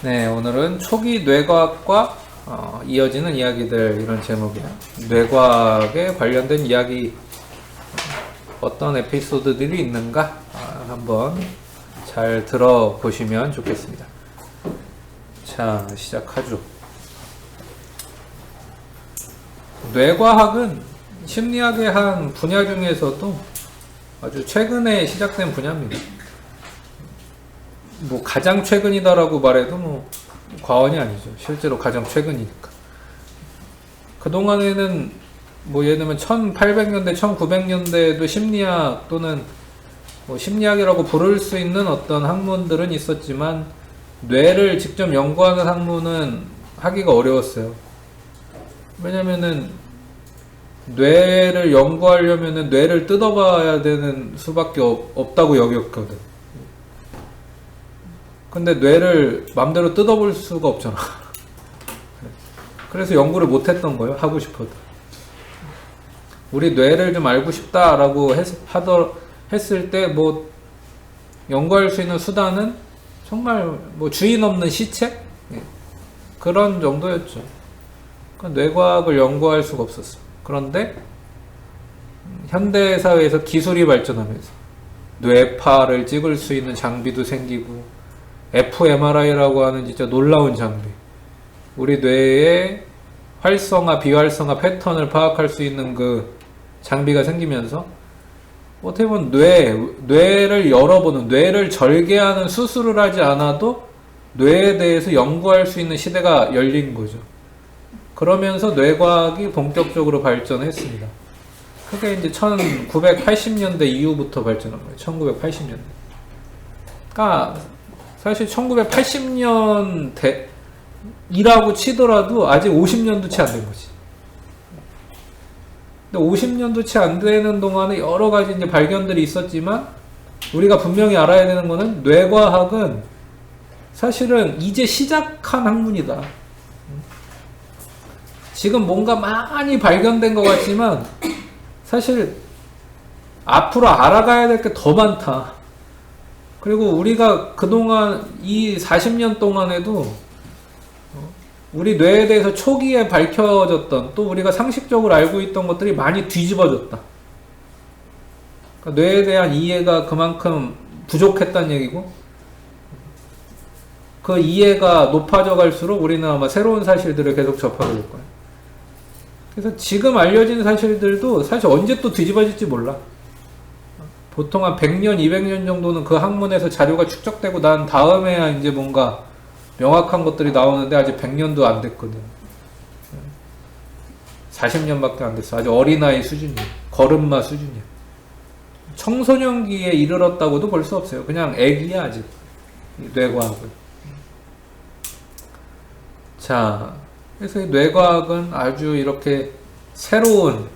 네, 오늘은 초기 뇌과학과 이어지는 이야기들 이런 제목이야. 뇌과학에 관련된 이야기 어떤 에피소드들이 있는가 한번 잘 들어보시면 좋겠습니다. 자, 시작하죠. 뇌과학은 심리학의 한 분야 중에서도 아주 최근에 시작된 분야입니다. 뭐 가장 최근이다라고 말해도 뭐 과언이 아니죠. 실제로 가장 최근이니까. 그동안에는 뭐 예를 들면 1800년대, 1900년대에도 심리학 또는 뭐 심리학이라고 부를 수 있는 어떤 학문들은 있었지만 뇌를 직접 연구하는 학문은 하기가 어려웠어요. 왜냐면은 뇌를 연구하려면은 뇌를 뜯어봐야 되는 수밖에 없다고 여겼거든. 근데 뇌를 맘대로 뜯어볼 수가 없잖아. 그래서 연구를 못했던 거예요. 하고 싶어도. 우리 뇌를 좀 알고 싶다라고 했을 때 뭐 연구할 수 있는 수단은 정말 뭐 주인 없는 시체? 그런 정도였죠. 뇌과학을 연구할 수가 없었어. 그런데 현대사회에서 기술이 발전하면서 뇌파를 찍을 수 있는 장비도 생기고 fMRI라고 하는 진짜 놀라운 장비, 우리 뇌의 활성화, 비활성화 패턴을 파악할 수 있는 그 장비가 생기면서 어떻게 보면 뇌를 열어보는, 뇌를 절개하는 수술을 하지 않아도 뇌에 대해서 연구할 수 있는 시대가 열린 거죠. 그러면서 뇌과학이 본격적으로 발전했습니다. 그게 이제 1980년대 이후부터 발전한 거예요. 1980년대. 그러니까 사실 1980년이라고 치더라도 아직 50년도 채 안 된 거지. 근데 50년도 채 안 되는 동안에 여러 가지 이제 발견들이 있었지만 우리가 분명히 알아야 되는 거는 뇌과학은 사실은 이제 시작한 학문이다. 지금 뭔가 많이 발견된 것 같지만 사실 앞으로 알아가야 될 게 더 많다. 그리고 우리가 그동안 이 40년 동안에도 우리 뇌에 대해서 초기에 밝혀졌던, 또 우리가 상식적으로 알고 있던 것들이 많이 뒤집어졌다. 그러니까 뇌에 대한 이해가 그만큼 부족했다는 얘기고, 그 이해가 높아져 갈수록 우리는 아마 새로운 사실들을 계속 접하게 될 거야. 그래서 지금 알려진 사실들도 사실 언제 또 뒤집어질지 몰라. 보통 한 100년, 200년 정도는 그 학문에서 자료가 축적되고 난 다음에야 이제 뭔가 명확한 것들이 나오는데 아직 100년도 안 됐거든. 40년밖에 안 됐어. 아주 어린아이 수준이야. 걸음마 수준이야. 청소년기에 이르렀다고도 볼 수 없어요. 그냥 애기야 아직. 뇌과학은. 자, 그래서 이 뇌과학은 아주 이렇게 새로운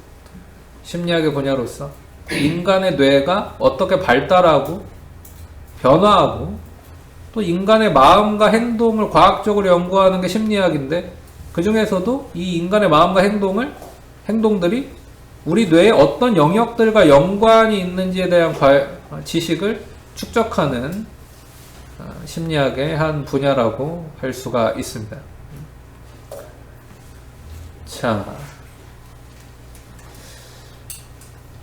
심리학의 분야로서 인간의 뇌가 어떻게 발달하고 변화하고 또 인간의 마음과 행동을 과학적으로 연구하는 게 심리학인데, 그 중에서도 이 인간의 마음과 행동들이 우리 뇌의 어떤 영역들과 연관이 있는지에 대한 지식을 축적하는 심리학의 한 분야라고 할 수가 있습니다. 자,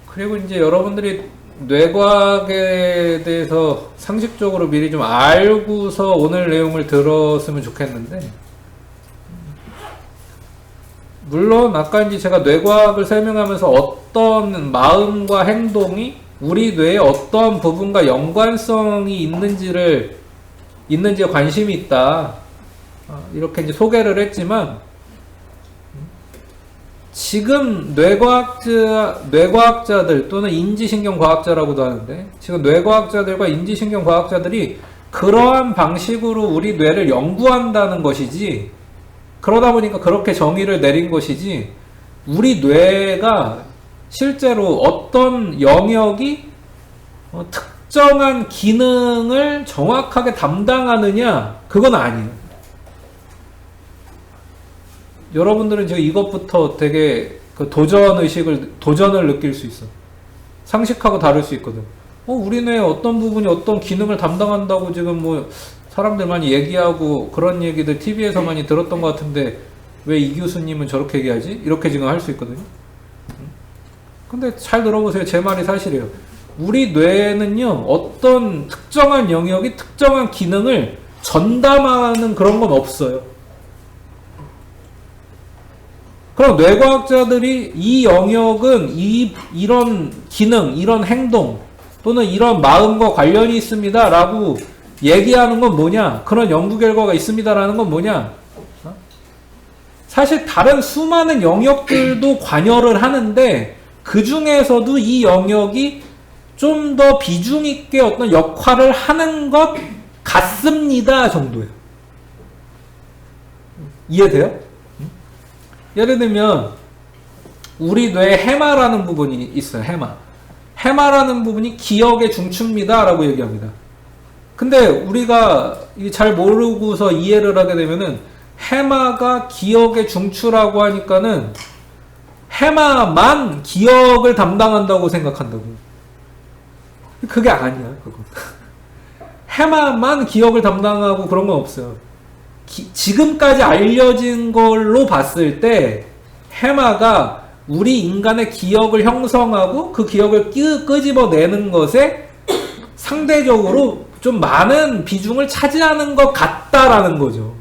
그리고 이제 여러분들이 뇌과학에 대해서 상식적으로 미리 좀 알고서 오늘 내용을 들었으면 좋겠는데, 물론 아까 이제 제가 뇌과학을 설명하면서 어떤 마음과 행동이 우리 뇌의 어떤 부분과 연관성이 있는지에 관심이 있다, 이렇게 이제 소개를 했지만, 지금 뇌과학자들 또는 인지신경과학자라고도 하는데, 지금 뇌과학자들과 인지신경과학자들이 그러한 방식으로 우리 뇌를 연구한다는 것이지, 그러다 보니까 그렇게 정의를 내린 것이지, 우리 뇌가 실제로 어떤 영역이 특정한 기능을 정확하게 담당하느냐, 그건 아니에요. 여러분들은 지금 이것부터 되게 그 도전을 느낄 수 있어. 상식하고 다를 수 있거든. 우리 뇌의 어떤 부분이 어떤 기능을 담당한다고 지금 뭐 사람들 많이 얘기하고 그런 얘기들 TV에서 많이 들었던 것 같은데 왜 이 교수님은 저렇게 얘기하지? 이렇게 지금 할 수 있거든요. 근데 잘 들어보세요. 제 말이 사실이에요. 우리 뇌에는요, 어떤 특정한 영역이 특정한 기능을 전담하는 그런 건 없어요. 그럼 뇌과학자들이 이 영역은 이런 기능, 이런 행동 또는 이런 마음과 관련이 있습니다 라고 얘기하는 건 뭐냐? 그런 연구 결과가 있습니다 라는 건 뭐냐? 사실 다른 수많은 영역들도 관여를 하는데 그 중에서도 이 영역이 좀 더 비중 있게 어떤 역할을 하는 것 같습니다 정도예요. 이해돼요? 예를 들면 우리 뇌에 해마라는 부분이 있어요. 해마라는 부분이 기억의 중추입니다 라고 얘기합니다. 근데 우리가 잘 모르고서 이해를 하게 되면은 해마가 기억의 중추라고 하니까는 해마만 기억을 담당한다고 생각한다고. 그게 아니야, 그건. 해마만 기억을 담당하고 그런 건 없어요. 지금까지 알려진 걸로 봤을 때 해마가 우리 인간의 기억을 형성하고 그 기억을 끄집어내는 것에 상대적으로 좀 많은 비중을 차지하는 것 같다라는 거죠.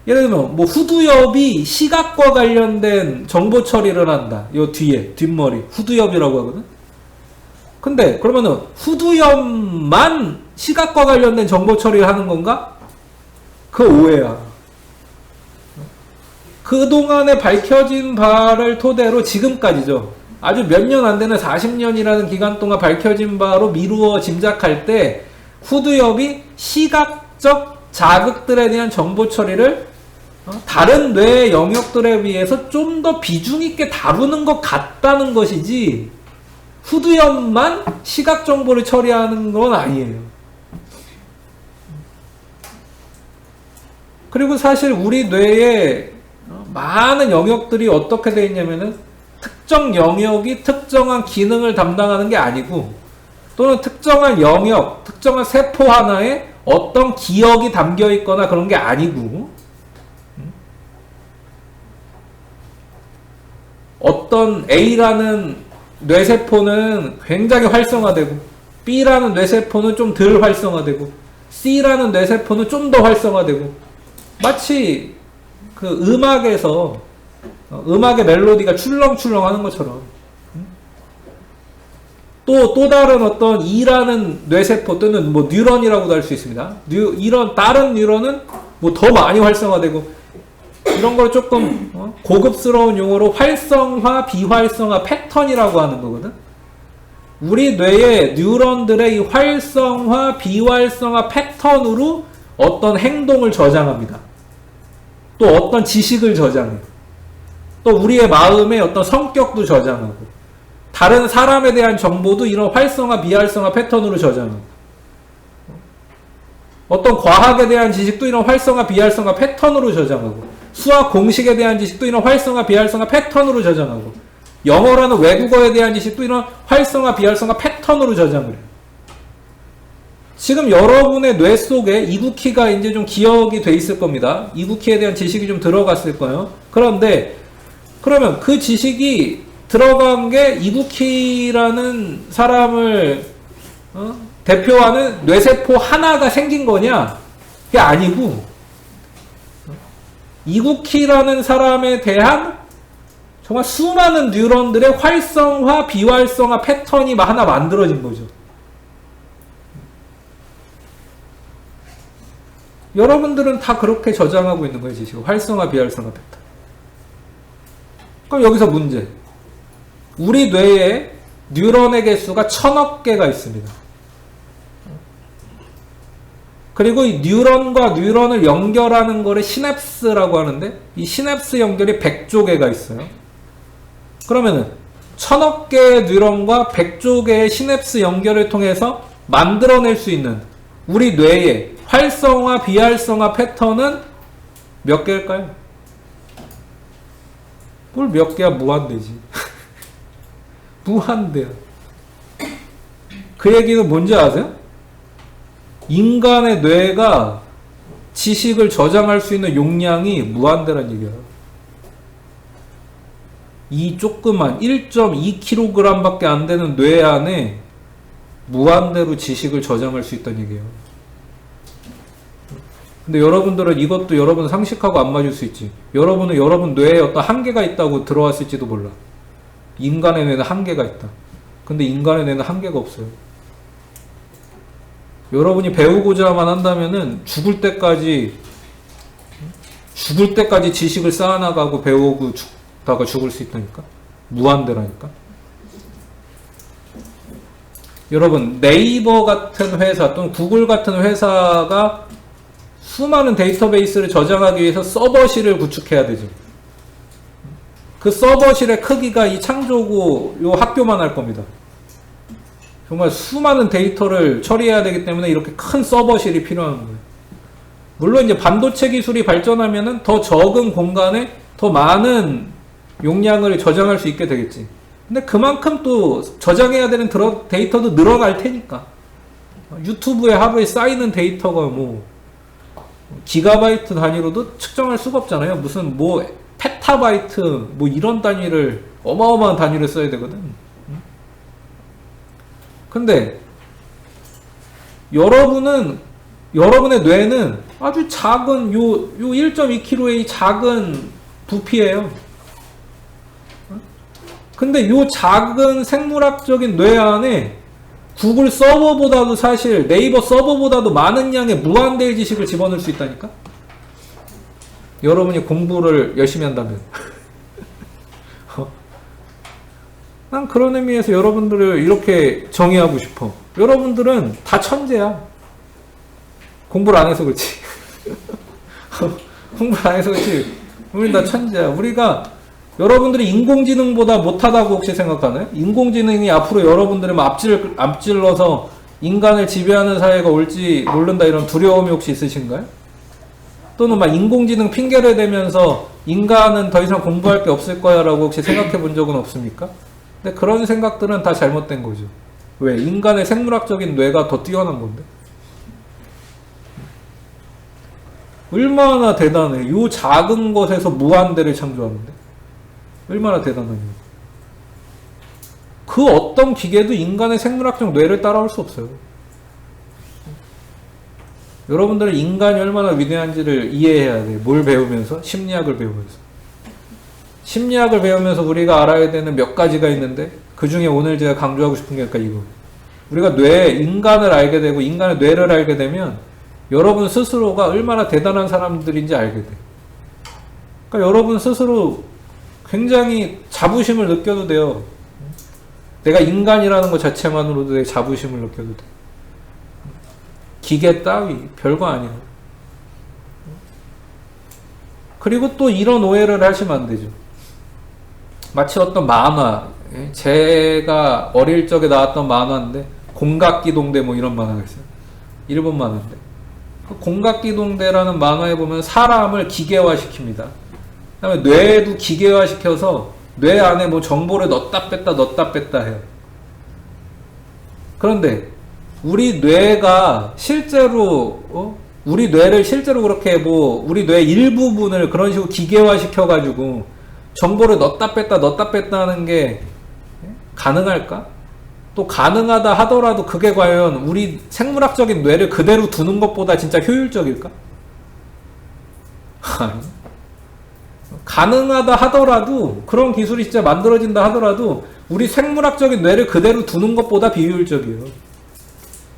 예를 들면 뭐 후두엽이 시각과 관련된 정보 처리를 한다. 요 뒤에 뒷머리 후두엽이라고 하거든. 근데 그러면은 후두엽만 시각과 관련된 정보 처리를 하는 건가? 그 오해야. 그동안에 밝혀진 바를 토대로 지금까지죠. 아주 몇 년 안 되는 40년이라는 기간 동안 밝혀진 바로 미루어 짐작할 때 후두엽이 시각적 자극들에 대한 정보 처리를 다른 뇌 영역들에 비해서 좀 더 비중 있게 다루는 것 같다는 것이지 후두엽만 시각 정보를 처리하는 건 아니에요. 그리고 사실 우리 뇌에 많은 영역들이 어떻게 되어 있냐면은 특정 영역이 특정한 기능을 담당하는 게 아니고 또는 특정한 영역, 특정한 세포 하나에 어떤 기억이 담겨 있거나 그런 게 아니고 어떤 A라는 뇌세포는 굉장히 활성화되고 B라는 뇌세포는 좀 덜 활성화되고 C라는 뇌세포는 좀 더 활성화되고 마치 그 음악에서 음악의 멜로디가 출렁출렁 하는 것처럼 또 다른 어떤 E라는 뇌세포 또는 뭐 뉴런이라고도 할 수 있습니다. 이런 다른 뉴런은 뭐 더 많이 활성화되고 이런 걸 조금 고급스러운 용어로 활성화, 비활성화 패턴이라고 하는 거거든. 우리 뇌의 뉴런들의 이 활성화, 비활성화 패턴으로 어떤 행동을 저장합니다. 또 어떤 지식을 저장해요. 또 우리의 마음의 어떤 성격도 저장하고 다른 사람에 대한 정보도 이런 활성화, 비활성화 패턴으로 저장하고 어떤 과학에 대한 지식도 이런 활성화, 비활성화 패턴으로 저장하고 수학 공식에 대한 지식도 이런 활성화, 비활성화 패턴으로 저장하고 영어라는 외국어에 대한 지식도 이런 활성화, 비활성화 패턴으로 저장을 해요. 지금 여러분의 뇌 속에 이구키가 이제 좀 기억이 돼 있을 겁니다. 이구키에 대한 지식이 좀 들어갔을 거예요. 그런데 그러면 그 지식이 들어간 게 이구키라는 사람을 대표하는 뇌세포 하나가 생긴 거냐? 그게 아니고 이구키라는 사람에 대한 정말 수많은 뉴런들의 활성화, 비활성화 패턴이 하나 만들어진 거죠. 여러분들은 다 그렇게 저장하고 있는 거예요, 지금. 활성화, 비활성화 패턴. 그럼 여기서 문제. 우리 뇌에 뉴런의 개수가 1000억 개가 있습니다. 그리고 이 뉴런과 뉴런을 연결하는 거를 시냅스라고 하는데 이 시냅스 연결이 100조 개가 있어요. 그러면은 1000억 개의 뉴런과 100조 개의 시냅스 연결을 통해서 만들어낼 수 있는 우리 뇌의 활성화, 비활성화 패턴은 몇 개일까요? 뭘 몇 개야 무한대지. 무한대야. 그 얘기는 뭔지 아세요? 인간의 뇌가 지식을 저장할 수 있는 용량이 무한대란 얘기예요. 이 조그만 1.2kg 밖에 안 되는 뇌 안에 무한대로 지식을 저장할 수 있다는 얘기예요. 근데 여러분들은 이것도 여러분 상식하고 안 맞을 수 있지. 여러분은 여러분 뇌에 어떤 한계가 있다고 들어왔을지도 몰라. 인간의 뇌는 한계가 있다. 근데 인간의 뇌는 한계가 없어요. 여러분이 배우고자만 한다면은 죽을 때까지 지식을 쌓아나가고 배우고 죽다가 죽을 수 있다니까. 무한대라니까. 여러분 네이버 같은 회사 또는 구글 같은 회사가 수많은 데이터베이스를 저장하기 위해서 서버실을 구축해야 되죠. 그 서버실의 크기가 이 창조고 요 학교만 할 겁니다. 정말 수많은 데이터를 처리해야 되기 때문에 이렇게 큰 서버실이 필요한 거예요. 물론 이제 반도체 기술이 발전하면은 더 적은 공간에 더 많은 용량을 저장할 수 있게 되겠지. 근데 그만큼 또 저장해야 되는 데이터도 늘어날 테니까. 유튜브에 하루에 쌓이는 데이터가 뭐 기가바이트 단위로도 측정할 수가 없잖아요. 무슨 뭐 페타바이트 뭐 이런 단위를 어마어마한 단위를 써야 되거든. 근데 여러분의 뇌는 아주 작은 요 1.2kg의 작은 부피예요. 근데 요 작은 생물학적인 뇌 안에 구글 서버보다도 사실 네이버 서버보다도 많은 양의 무한대의 지식을 집어넣을 수 있다니까? 여러분이 공부를 열심히 한다면. 난 그런 의미에서 여러분들을 이렇게 정의하고 싶어. 여러분들은 다 천재야. 공부를 안 해서 그렇지. 공부를 안 해서 그렇지. 우린 다 천재야. 우리가 여러분들이 인공지능보다 못하다고 혹시 생각하나요? 인공지능이 앞으로 여러분들을 앞질러서 인간을 지배하는 사회가 올지 모른다 이런 두려움이 혹시 있으신가요? 또는 막 인공지능 핑계를 대면서 인간은 더 이상 공부할 게 없을 거야 라고 혹시 생각해 본 적은 없습니까? 근데 그런 생각들은 다 잘못된 거죠. 왜? 인간의 생물학적인 뇌가 더 뛰어난 건데. 얼마나 대단해. 요 작은 것에서 무한대를 창조하는데. 얼마나 대단하냐. 그 어떤 기계도 인간의 생물학적 뇌를 따라올 수 없어요. 여러분들은 인간이 얼마나 위대한지를 이해해야 돼요. 뭘 배우면서? 심리학을 배우면서. 심리학을 배우면서 우리가 알아야 되는 몇 가지가 있는데 그 중에 오늘 제가 강조하고 싶은 게 이거. 우리가 인간을 알게 되고 인간의 뇌를 알게 되면 여러분 스스로가 얼마나 대단한 사람들인지 알게 돼. 그러니까 여러분 스스로 굉장히 자부심을 느껴도 돼요. 내가 인간이라는 것 자체만으로도 내 자부심을 느껴도 돼. 기계 따위 별거 아니야. 그리고 또 이런 오해를 하시면 안 되죠. 마치 어떤 만화, 제가 어릴 적에 나왔던 만화인데 공각기동대 뭐 이런 만화가 있어요. 일본 만화인데 그 공각기동대라는 만화에 보면 사람을 기계화시킵니다. 그다음에 뇌도 기계화시켜서 뇌 안에 뭐 정보를 넣었다 뺐다 해요. 그런데 우리 뇌가 실제로 우리 뇌를 실제로 그렇게 뭐 우리 뇌 일부분을 그런 식으로 기계화시켜 가지고 정보를 넣었다 뺐다 하는 게 가능할까? 또 가능하다 하더라도 그게 과연 우리 생물학적인 뇌를 그대로 두는 것보다 진짜 효율적일까? 가능하다 하더라도 그런 기술이 진짜 만들어진다 하더라도 우리 생물학적인 뇌를 그대로 두는 것보다 비효율적이에요.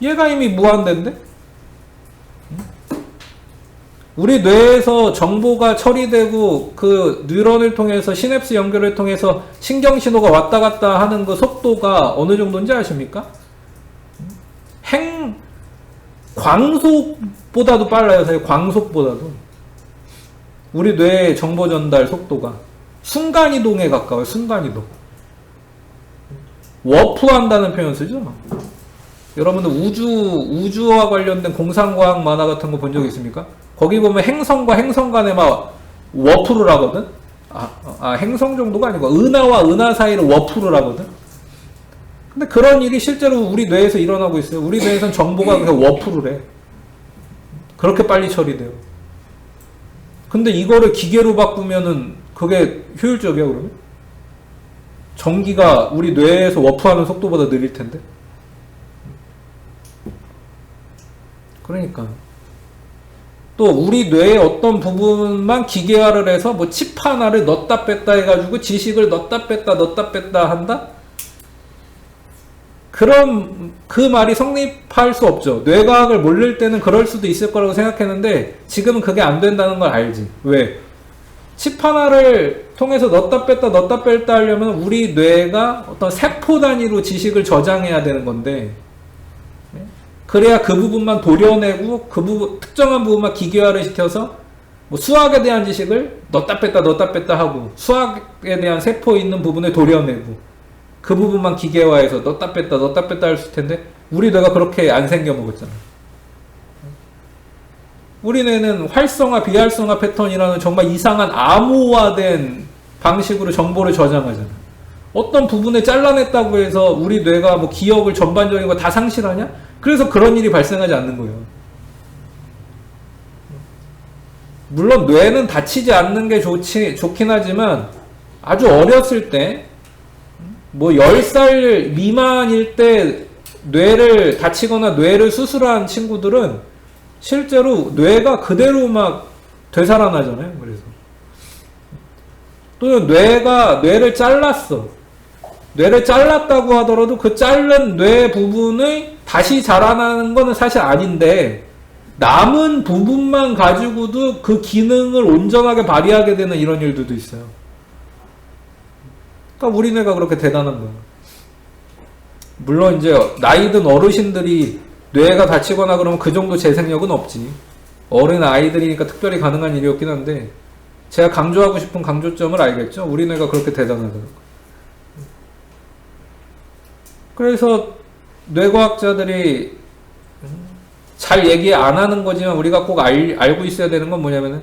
얘가 이미 무한대인데? 우리 뇌에서 정보가 처리되고 그 뉴런을 통해서 시냅스 연결을 통해서 신경신호가 왔다 갔다 하는 그 속도가 어느 정도인지 아십니까? 광속보다도 빨라요. 사실 광속보다도. 우리 뇌의 정보 전달 속도가 순간이동에 가까워요. 순간이동. 워프한다는 표현 쓰죠. 여러분들 우주와 관련된 공상과학 만화 같은 거 본 적 있습니까? 거기 보면 행성과 행성 간에 막 워프를 하거든. 행성 정도가 아니고 은하와 은하 사이를 워프를 하거든. 근데 그런 일이 실제로 우리 뇌에서 일어나고 있어요. 우리 뇌에서는 정보가 그냥 워프를 해. 그렇게 빨리 처리돼요. 근데 이거를 기계로 바꾸면은 그게 효율적이야, 그러면? 전기가 우리 뇌에서 워프하는 속도보다 느릴 텐데. 그러니까. 또 우리 뇌의 어떤 부분만 기계화를 해서 뭐 칩 하나를 넣었다 뺐다 해가지고 지식을 넣었다 뺐다 한다? 그럼 그 말이 성립할 수 없죠. 뇌과학을 모를 때는 그럴 수도 있을 거라고 생각했는데 지금은 그게 안 된다는 걸 알지. 왜? 칩 하나를 통해서 넣었다 뺐다 하려면 우리 뇌가 어떤 세포 단위로 지식을 저장해야 되는 건데, 그래야 그 부분만 도려내고 그 부분, 특정한 부분만 기계화를 시켜서 뭐 수학에 대한 지식을 넣었다 뺐다 하고 수학에 대한 세포 있는 부분을 도려내고 그 부분만 기계화해서 넣었다 뺐다 할 수 있을 텐데 우리 뇌가 그렇게 안 생겨 먹었잖아. 우리 뇌는 활성화, 비활성화 패턴이라는 정말 이상한 암호화된 방식으로 정보를 저장하잖아. 어떤 부분을 잘라냈다고 해서 우리 뇌가 뭐 기억을 전반적인 거 다 상실하냐? 그래서 그런 일이 발생하지 않는 거예요. 물론 뇌는 다치지 않는 게 좋긴 하지만 아주 어렸을 때 뭐 10살 미만일 때 뇌를 다치거나 뇌를 수술한 친구들은 실제로 뇌가 그대로 막 되살아나잖아요. 그래서 또는 뇌를 잘랐어. 뇌를 잘랐다고 하더라도 그 자른 뇌 부분을 다시 자라나는 거는 사실 아닌데 남은 부분만 가지고도 그 기능을 온전하게 발휘하게 되는 이런 일들도 있어요. 그러니까 우리 뇌가 그렇게 대단한 거예요. 물론 이제 나이든 어르신들이 뇌가 다치거나 그러면 그 정도 재생력은 없지. 어린 아이들이니까 특별히 가능한 일이었긴 한데 제가 강조하고 싶은 강조점을 알겠죠? 우리 뇌가 그렇게 대단하더라고요. 그래서 뇌과학자들이 잘 얘기 안 하는 거지만 우리가 꼭 알고 있어야 되는 건 뭐냐면은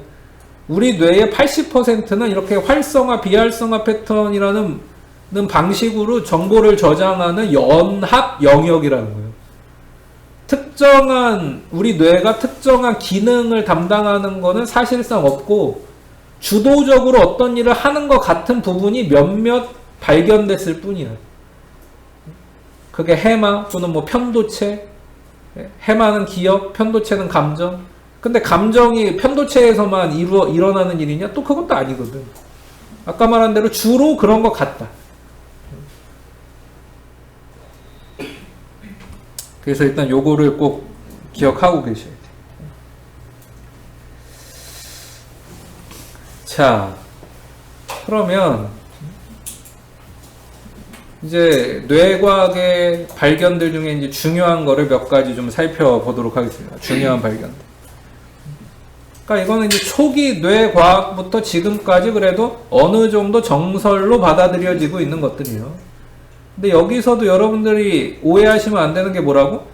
우리 뇌의 80%는 이렇게 활성화, 비활성화 패턴이라는 방식으로 정보를 저장하는 연합 영역이라는 거예요. 우리 뇌가 특정한 기능을 담당하는 거는 사실상 없고 주도적으로 어떤 일을 하는 것 같은 부분이 몇몇 발견됐을 뿐이야. 그게 해마 또는 뭐 편도체, 해마는 기억, 편도체는 감정. 근데 감정이 편도체에서만 일어나는 일이냐? 또 그것도 아니거든. 아까 말한 대로 주로 그런 것 같다. 그래서 일단 요거를 꼭 기억하고 계셔야 돼. 자, 그러면 이제 뇌과학의 발견들 중에 이제 중요한 거를 몇 가지 좀 살펴보도록 하겠습니다. 중요한 발견들. 그러니까 이거는 이제 초기 뇌과학부터 지금까지 그래도 어느 정도 정설로 받아들여지고 있는 것들이에요. 근데 여기서도 여러분들이 오해하시면 안 되는 게 뭐라고?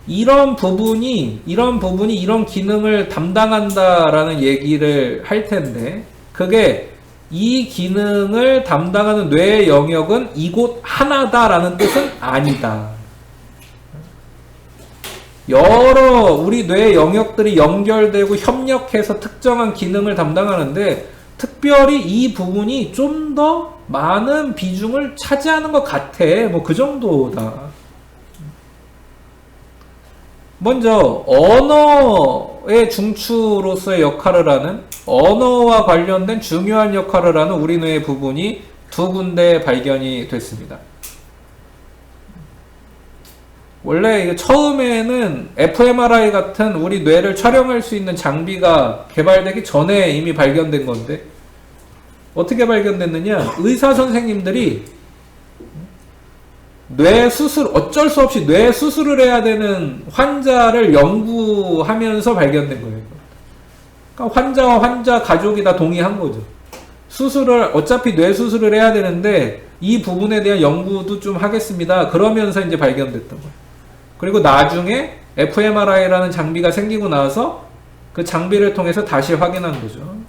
이런 부분이 이런 기능을 담당한다라는 얘기를 할 텐데 그게 이 기능을 담당하는 뇌의 영역은 이곳 하나다라는 뜻은 아니다. 여러 우리 뇌의 영역들이 연결되고 협력해서 특정한 기능을 담당하는데 특별히 이 부분이 좀 더 많은 비중을 차지하는 것 같아. 뭐 그 정도다. 먼저 언어의 중추로서의 역할을 하는 언어와 관련된 중요한 역할을 하는 우리 뇌의 부분이 두 군데 발견이 됐습니다. 원래 처음에는 fMRI 같은 우리 뇌를 촬영할 수 있는 장비가 개발되기 전에 이미 발견된 건데 어떻게 발견됐느냐? 의사 선생님들이 어쩔 수 없이 뇌 수술을 해야 되는 환자를 연구하면서 발견된 거예요. 그러니까 환자와 환자 가족이 다 동의한 거죠. 어차피 뇌 수술을 해야 되는데 이 부분에 대한 연구도 좀 하겠습니다. 그러면서 이제 발견됐던 거예요. 그리고 나중에 fMRI라는 장비가 생기고 나서 그 장비를 통해서 다시 확인한 거죠.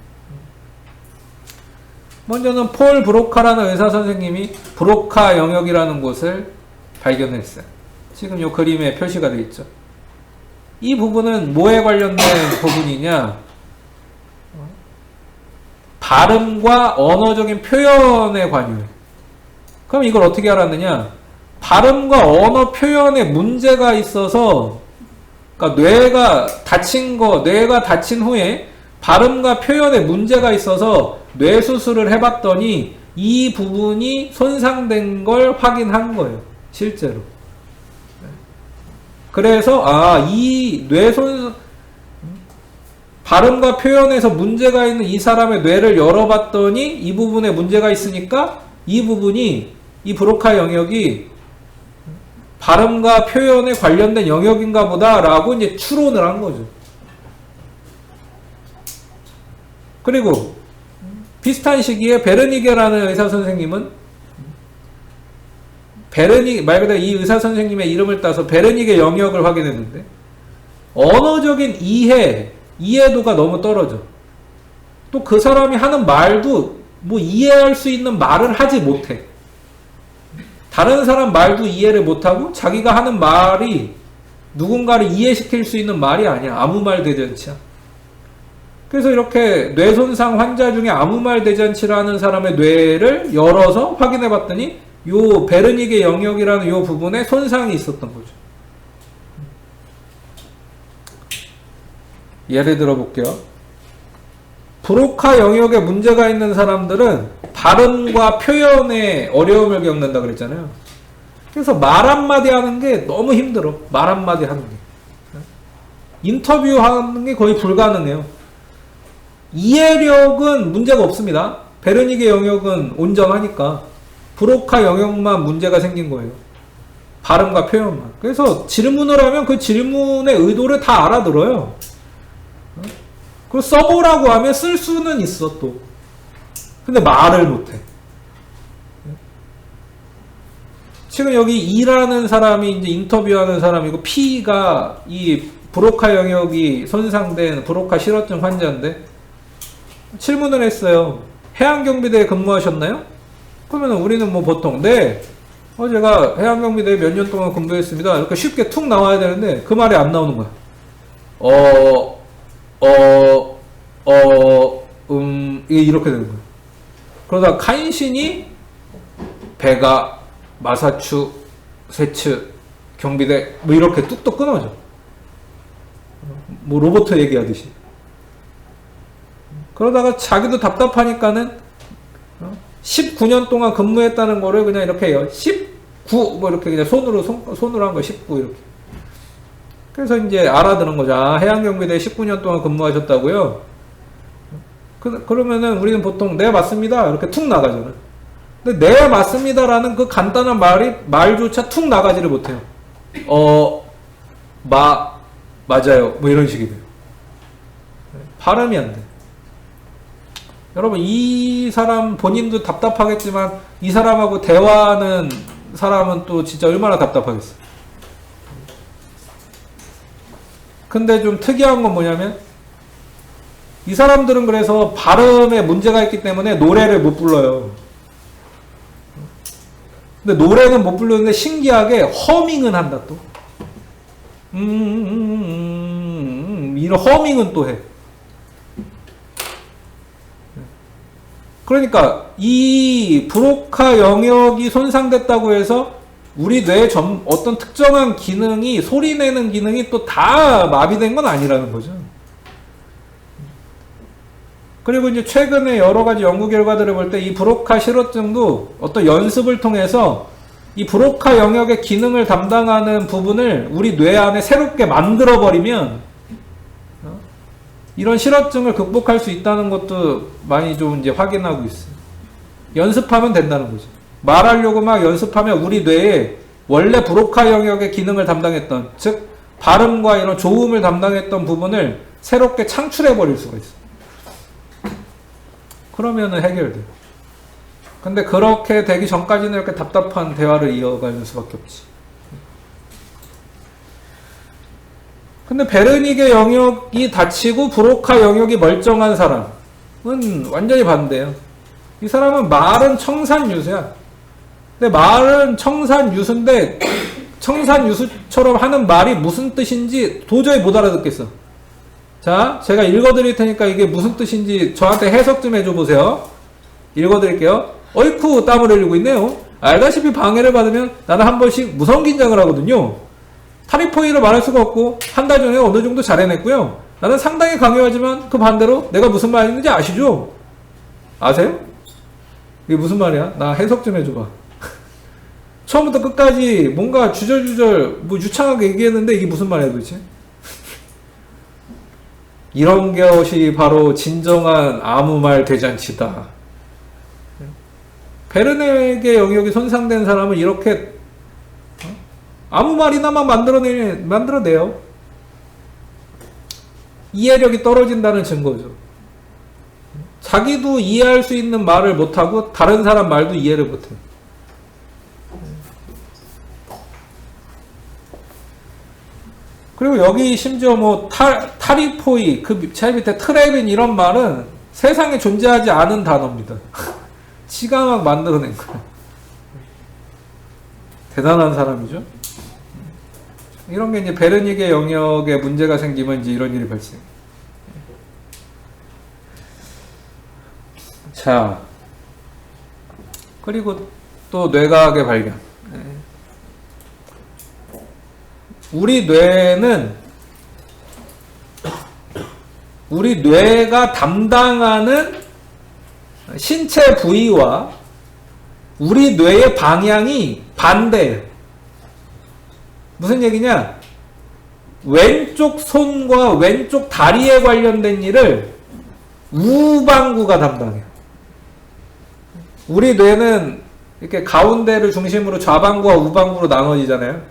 먼저는 폴 브로카라는 의사 선생님이 브로카 영역이라는 곳을 발견했어요. 지금 이 그림에 표시가 되어 있죠. 이 부분은 뭐에 관련된 부분이냐? 발음과 언어적인 표현에 관여해요. 그럼 이걸 어떻게 알았느냐? 발음과 언어 표현에 문제가 있어서, 그러니까 뇌가 다친 후에 발음과 표현에 문제가 있어서 뇌 수술을 해봤더니 이 부분이 손상된 걸 확인한 거예요. 실제로. 그래서 이 발음과 표현에서 문제가 있는 이 사람의 뇌를 열어봤더니 이 부분에 문제가 있으니까 이 부분이, 이 브로카 영역이 발음과 표현에 관련된 영역인가 보다라고 이제 추론을 한 거죠. 그리고 비슷한 시기에 베르니게라는 의사 선생님은 말 그대로 이 의사 선생님의 이름을 따서 베르니게 영역을 확인했는데 언어적인 이해도가 너무 떨어져. 또 그 사람이 하는 말도 뭐 이해할 수 있는 말을 하지 못해. 다른 사람 말도 이해를 못하고 자기가 하는 말이 누군가를 이해시킬 수 있는 말이 아니야. 아무 말 대잔치야. 그래서 이렇게 뇌손상 환자 중에 아무 말 대잔치라는 사람의 뇌를 열어서 확인해 봤더니 요 베르니게 영역이라는 요 부분에 손상이 있었던 거죠. 예를 들어 볼게요. 브로카 영역에 문제가 있는 사람들은 발음과 표현에 어려움을 겪는다 그랬잖아요. 그래서 말 한마디 하는 게 너무 힘들어. 말 한마디 하는 게. 인터뷰하는 게 거의 불가능해요. 이해력은 문제가 없습니다. 베르니게 영역은 온전하니까. 브로카 영역만 문제가 생긴 거예요. 발음과 표현만. 그래서 질문을 하면 그 질문의 의도를 다 알아들어요. 그리고 써보라고 하면 쓸 수는 있어 또. 근데 말을 못해. 지금 여기 E라는 사람이 이제 인터뷰하는 사람이고 P가 이 브로카 영역이 손상된 브로카 실어증 환자인데 질문을 했어요. 해양경비대에 근무하셨나요? 그러면 우리는 뭐 보통 제가 해양경비대에 몇 년 동안 근무했습니다. 이렇게 쉽게 툭 나와야 되는데 그 말이 안 나오는 거야. 이게 이렇게 되는 거야. 그러다 간신히 배가 마사추 세츠 경비대 뭐 이렇게 뚝뚝 끊어져. 뭐 로봇 얘기하듯이. 그러다가 자기도 답답하니까는 19년 동안 근무했다는 거를 그냥 이렇게 해요. 19 뭐 이렇게 그냥 손으로 한 거 19 이렇게. 그래서 이제 알아들은 거죠. 해양경비대에 19년 동안 근무하셨다고요? 그러면은 우리는 보통 네 맞습니다 이렇게 툭 나가잖아요. 근데 네 맞습니다라는 그 간단한 말조차 툭 나가지를 못해요. 맞아요 뭐 이런 식이 돼요. 발음이 안 돼. 여러분 이 사람 본인도 답답하겠지만 이 사람하고 대화하는 사람은 또 진짜 얼마나 답답하겠어. 근데 좀 특이한 건 뭐냐면 이 사람들은 그래서 발음에 문제가 있기 때문에 노래를 못 불러요. 근데 노래는 못 부르는데 신기하게 허밍은 한다 또. 이런 허밍은 또 해. 그러니까 이 브로카 영역이 손상됐다고 해서 우리 뇌의 어떤 특정한 기능이 소리 내는 기능이 또 다 마비된 건 아니라는 거죠. 그리고 이제 최근에 여러 가지 연구 결과들을 볼 때 이 브로카 실어증도 어떤 연습을 통해서 이 브로카 영역의 기능을 담당하는 부분을 우리 뇌 안에 새롭게 만들어 버리면 이런 실어증을 극복할 수 있다는 것도 많이 좀 이제 확인하고 있어요. 연습하면 된다는 거죠. 말하려고 막 연습하면 우리 뇌에 원래 브로카 영역의 기능을 담당했던, 즉 발음과 이런 조음을 담당했던 부분을 새롭게 창출해 버릴 수가 있어요. 그러면은 해결돼요. 근데 그렇게 되기 전까지는 이렇게 답답한 대화를 이어가는 수밖에 없지. 근데 베르니게 영역이 다치고 브로카 영역이 멀쩡한 사람은 완전히 반대예요. 이 사람은 말은 청산유수야. 근데 말은 청산유수인데 청산유수처럼 하는 말이 무슨 뜻인지 도저히 못 알아듣겠어. 자, 제가 읽어드릴 테니까 이게 무슨 뜻인지 저한테 해석 좀 해줘 보세요. 읽어드릴게요. 어이쿠 땀을 흘리고 있네요. 알다시피 방해를 받으면 나는 한 번씩 무서운 긴장을 하거든요. 타리포이를 말할 수가 없고 한 달 전에 어느 정도 잘 해냈고요. 나는 상당히 강요하지만 그 반대로 내가 무슨 말인지 아시죠? 아세요? 이게 무슨 말이야? 나 해석 좀 해줘봐. 처음부터 끝까지 뭔가 주절주절 뭐 유창하게 얘기했는데 이게 무슨 말이야 도대체? 이런 것이 바로 진정한 아무 말 대잔치다. 베르네르의 영역이 손상된 사람은 이렇게 아무 말이나만 만들어내요. 이해력이 떨어진다는 증거죠. 자기도 이해할 수 있는 말을 못하고 다른 사람 말도 이해를 못해요. 그리고 여기 심지어 뭐 타리포이, 그 제일 밑에 트랩인 이런 말은 세상에 존재하지 않은 단어입니다. 지가 막 만들어낸 거야. 대단한 사람이죠. 이런 게 이제 베르닉의 영역에 문제가 생기면 이제 이런 일이 발생. 자, 그리고 또 뇌과학의 발견. 우리 뇌가 담당하는 신체 부위와 우리 뇌의 방향이 반대예요. 무슨 얘기냐? 왼쪽 손과 왼쪽 다리에 관련된 일을 우방구가 담당해요. 우리 뇌는 이렇게 가운데를 중심으로 좌방구와 우방구로 나눠지잖아요.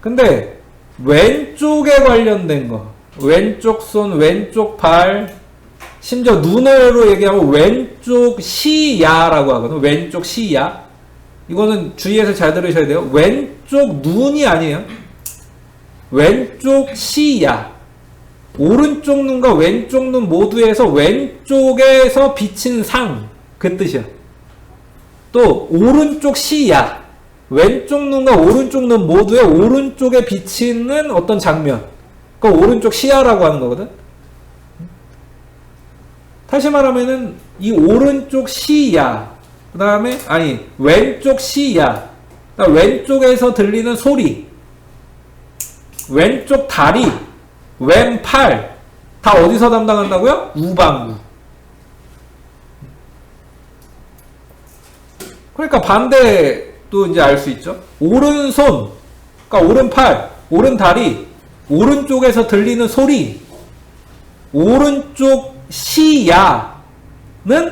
근데 왼쪽에 관련된 거, 왼쪽 손, 왼쪽 발, 심지어 눈으로 얘기하면 왼쪽 시야라고 하거든요. 왼쪽 시야. 이거는 주의해서 잘 들으셔야 돼요. 왼쪽 눈이 아니에요. 왼쪽 시야. 오른쪽 눈과 왼쪽 눈 모두에서 왼쪽에서 비친 상. 그 뜻이야. 또 오른쪽 시야. 왼쪽 눈과 오른쪽 눈 모두의 오른쪽에 비치는 어떤 장면. 그거 오른쪽 시야라고 하는 거거든. 다시 말하면은 이 오른쪽 시야, 그 다음에 왼쪽 시야, 왼쪽에서 들리는 소리, 왼쪽 다리, 왼팔 다 어디서 담당한다고요? 우방구. 그러니까 반대도 이제 알 수 있죠. 오른손, 그러니까 오른팔, 오른다리, 오른쪽에서 들리는 소리, 오른쪽 시야는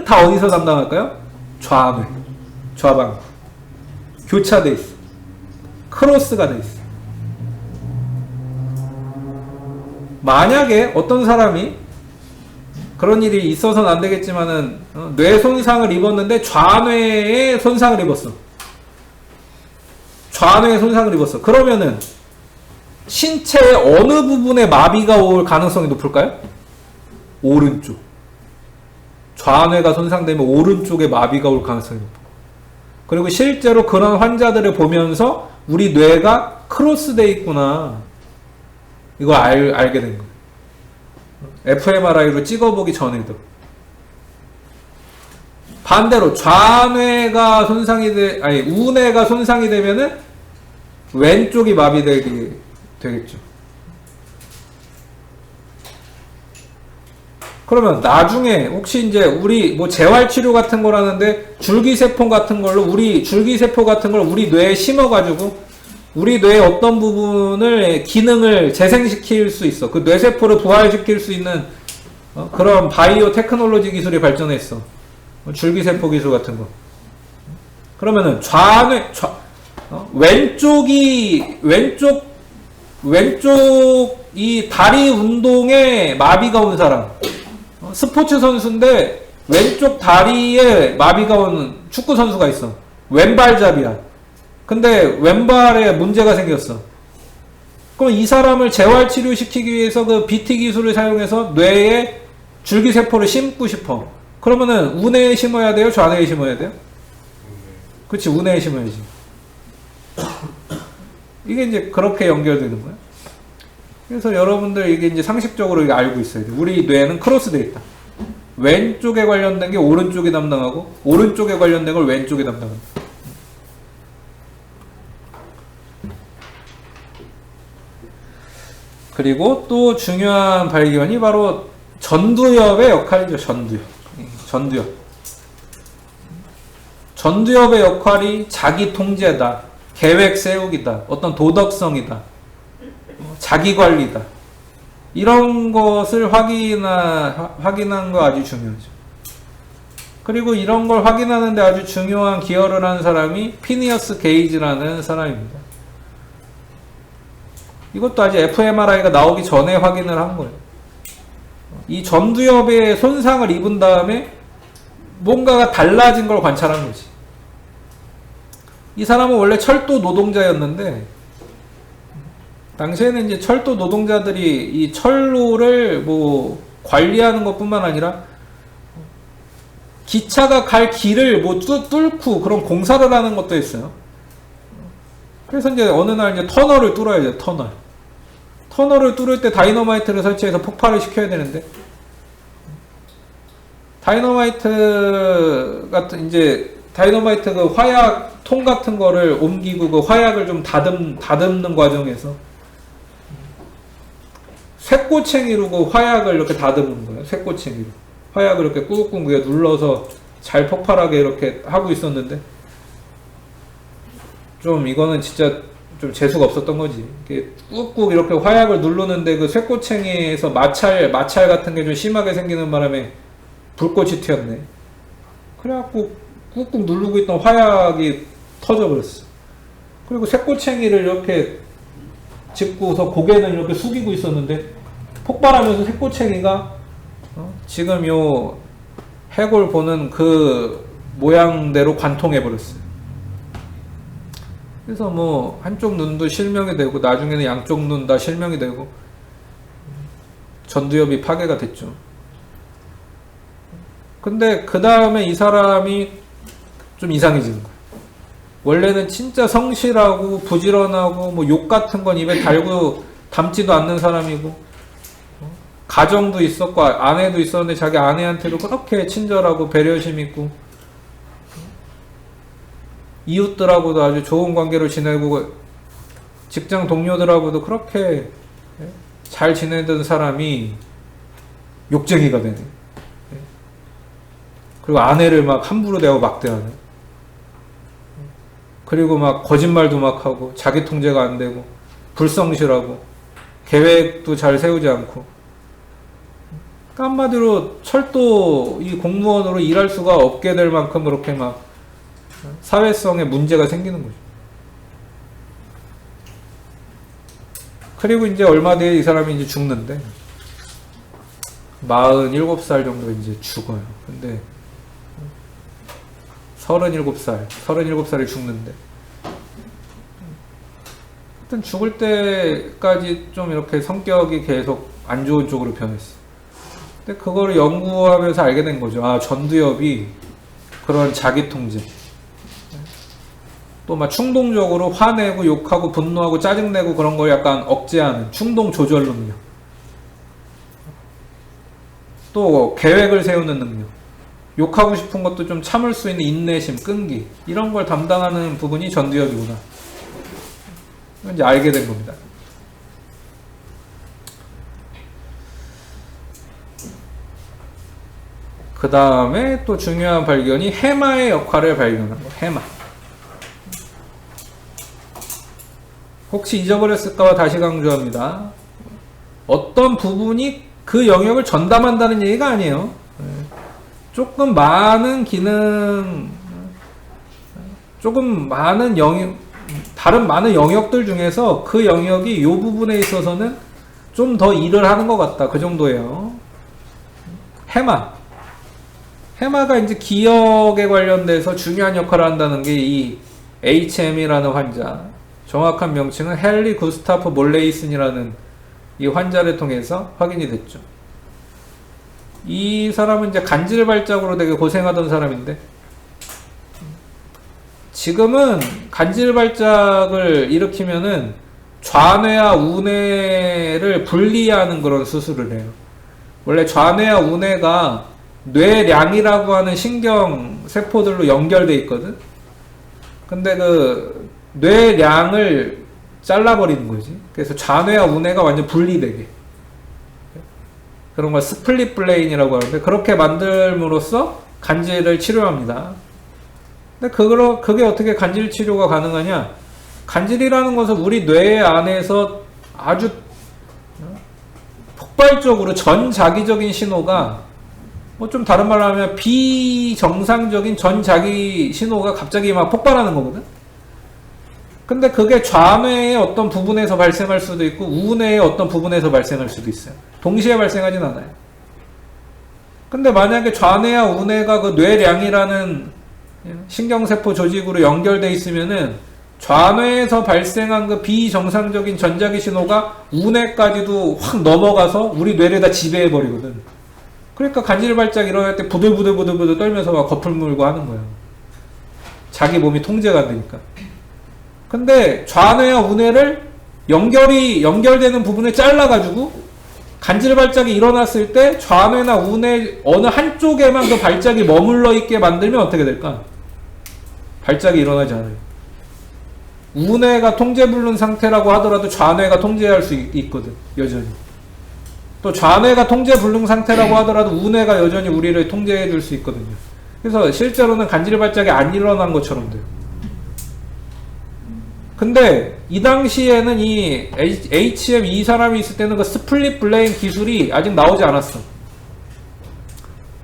다 어디서 담당할까요? 좌뇌, 좌방구. 교차돼 있어. 크로스가 돼 있어. 만약에 어떤 사람이 그런 일이 있어서는 안 되겠지만은 뇌 손상을 입었는데 좌뇌에 손상을 입었어. 좌뇌에 손상을 입었어. 그러면은 신체의 어느 부분에 마비가 올 가능성이 높을까요? 오른쪽. 좌뇌가 손상되면 오른쪽에 마비가 올 가능성이 높고. 그리고 실제로 그런 환자들을 보면서 우리 뇌가 크로스되어 있구나. 이걸 알게 된 거예요. fMRI로 찍어보기 전에도. 반대로 좌뇌가 손상이 우뇌가 손상이 되면은 왼쪽이 마비되겠죠. 그러면 나중에 혹시 이제 우리 뭐 재활치료 같은 거라는데 줄기세포 같은 걸로 우리 뇌에 심어가지고 우리 뇌의 어떤 부분을 기능을 재생시킬 수 있어. 그 뇌세포를 부활시킬 수 있는 그런 바이오 테크놀로지 기술이 발전했어. 줄기세포 기술 같은 거. 그러면은 왼쪽 이 다리 운동에 마비가 온 사람. 스포츠 선수인데 왼쪽 다리에 마비가 오는 축구 선수가 있어. 왼발잡이야. 근데 왼발에 문제가 생겼어. 그럼 이 사람을 재활치료시키기 위해서 그 BT 기술을 사용해서 뇌에 줄기세포를 심고 싶어. 그러면은 우뇌에 심어야 돼요? 좌뇌에 심어야 돼요? 그치, 운에 심어야지. 이게 이제 그렇게 연결되는 거야. 그래서 여러분들 이게 이제 상식적으로 이게 알고 있어야 돼. 우리 뇌는 크로스되어 있다. 왼쪽에 관련된 게 오른쪽이 담당하고, 오른쪽에 관련된 걸 왼쪽이 담당한다. 그리고 또 중요한 발견이 바로 전두엽의 역할이죠. 전두엽. 전두엽의 역할이 자기 통제다, 계획 세우기다, 어떤 도덕성이다, 자기 관리다. 이런 것을 확인한 거 아주 중요하죠. 그리고 이런 걸 확인하는데 아주 중요한 기여를 한 사람이 피니어스 게이지라는 사람입니다. 이것도 아직 fMRI가 나오기 전에 확인을 한 거예요. 이 전두엽에 손상을 입은 다음에 뭔가가 달라진 걸 관찰한 거지. 이 사람은 원래 철도 노동자였는데, 당시에는 이제 철도 노동자들이 이 철로를 뭐 관리하는 것뿐만 아니라 기차가 갈 길을 뭐 뚫고 그런 공사를 하는 것도 있어요. 그래서 이제 어느 날 이제 터널을 뚫어야 돼요. 터널을 뚫을 때 다이너마이트를 설치해서 폭발을 시켜야 되는데, 다이너마이트 그 화약 통 같은 거를 옮기고 그 화약을 좀 다듬는 과정에서 쇠꼬챙이로 그 화약을 이렇게 다듬는 거예요. 쇠꼬챙이로 화약을 이렇게 꾹꾹 위에 눌러서 잘 폭발하게 이렇게 하고 있었는데, 좀 이거는 진짜 좀 재수가 없었던 거지. 이렇게 꾹꾹 이렇게 화약을 누르는데 그 쇠꼬챙이에서 마찰 같은 게 좀 심하게 생기는 바람에 불꽃이 튀었네. 그래갖고 꾹꾹 누르고 있던 화약이 터져버렸어. 그리고 쇠꼬챙이를 이렇게 짚고서 고개는 이렇게 숙이고 있었는데, 폭발하면서 쇠꼬챙이가 지금 요 해골 보는 그 모양대로 관통해버렸어요. 그래서 뭐 한쪽 눈도 실명이 되고, 나중에는 양쪽 눈 다 실명이 되고, 전두엽이 파괴가 됐죠. 근데 그 다음에 이 사람이 좀 이상해지는 거예요. 원래는 진짜 성실하고 부지런하고 뭐 욕 같은 건 입에 달고 담지도 않는 사람이고, 가정도 있었고 아내도 있었는데 자기 아내한테도 그렇게 친절하고 배려심 있고, 이웃들하고도 아주 좋은 관계로 지내고, 직장 동료들하고도 그렇게 잘 지내던 사람이 욕쟁이가 되네. 그리고 아내를 막 함부로 대하고 막대하네. 그리고 막 거짓말도 막 하고, 자기 통제가 안 되고, 불성실하고, 계획도 잘 세우지 않고. 그러니까 한마디로 철도 이 공무원으로 일할 수가 없게 될 만큼 그렇게 막 사회성에 문제가 생기는 거죠. 그리고 이제 얼마 뒤에 이 사람이 이제 죽는데, 47살 정도 이제 죽어요. 근데 37살이 죽는데, 하여튼 죽을 때까지 좀 이렇게 성격이 계속 안 좋은 쪽으로 변했어. 근데 그거를 연구하면서 알게 된 거죠. 아, 전두엽이 그런 자기 통제, 또 막 충동적으로 화내고 욕하고 분노하고 짜증내고 그런 걸 약간 억제하는 충동 조절 능력, 또 계획을 세우는 능력, 욕하고 싶은 것도 좀 참을 수 있는 인내심, 끈기, 이런 걸 담당하는 부분이 전두엽이구나. 이제 알게 된 겁니다. 그 다음에 또 중요한 발견이 해마의 역할을 발견한 거. 해마. 혹시 잊어버렸을까봐 다시 강조합니다. 어떤 부분이 그 영역을 전담한다는 얘기가 아니에요. 조금 많은 기능, 조금 많은 다른 많은 영역들 중에서 그 영역이 이 부분에 있어서는 좀 더 일을 하는 것 같다. 그 정도예요. 해마가 이제 기억에 관련돼서 중요한 역할을 한다는 게 이 HM이라는 환자, 정확한 명칭은 헨리 구스타프 몰레이슨이라는 이 환자를 통해서 확인이 됐죠. 이 사람은 이제 간질 발작으로 되게 고생하던 사람인데, 지금은 간질 발작을 일으키면은 좌뇌와 우뇌를 분리하는 그런 수술을 해요. 원래 좌뇌와 우뇌가 뇌량이라고 하는 신경 세포들로 연결돼 있거든. 근데 그 뇌량을 잘라버리는 거지. 그래서 좌뇌와 우뇌가 완전 분리되게. 그런 걸 스플릿 블레인이라고 하는데, 그렇게 만들므로써 간질을 치료합니다. 근데 그게 어떻게 간질 치료가 가능하냐? 간질이라는 것은 우리 뇌 안에서 아주 폭발적으로 전자기적인 신호가, 뭐 좀 다른 말로 하면 비정상적인 전자기 신호가 갑자기 막 폭발하는 거거든? 근데 그게 좌뇌의 어떤 부분에서 발생할 수도 있고 우뇌의 어떤 부분에서 발생할 수도 있어요. 동시에 발생하진 않아요. 근데 만약에 좌뇌와 우뇌가 그 뇌량이라는 신경세포 조직으로 연결돼 있으면은 좌뇌에서 발생한 그 비정상적인 전자기 신호가 우뇌까지도 확 넘어가서 우리 뇌를 다 지배해 버리거든. 그러니까 간질 발작 일어날 때 부들부들 떨면서 막 거품 물고 하는 거예요. 자기 몸이 통제가 안 되니까. 근데 좌뇌와 우뇌를 연결되는 부분을 잘라가지고 간질 발작이 일어났을 때 좌뇌나 우뇌 어느 한쪽에만 그 발작이 머물러 있게 만들면 어떻게 될까? 발작이 일어나지 않아요. 우뇌가 통제불능 상태라고 하더라도 좌뇌가 통제할 수 있거든, 여전히. 또 좌뇌가 통제불능 상태라고 하더라도 우뇌가 여전히 우리를 통제해 줄 수 있거든요. 그래서 실제로는 간질 발작이 안 일어난 것처럼 돼요. 근데 이 당시에는 이 HM 이 사람이 있을 때는 그 스플릿 블레인 기술이 아직 나오지 않았어.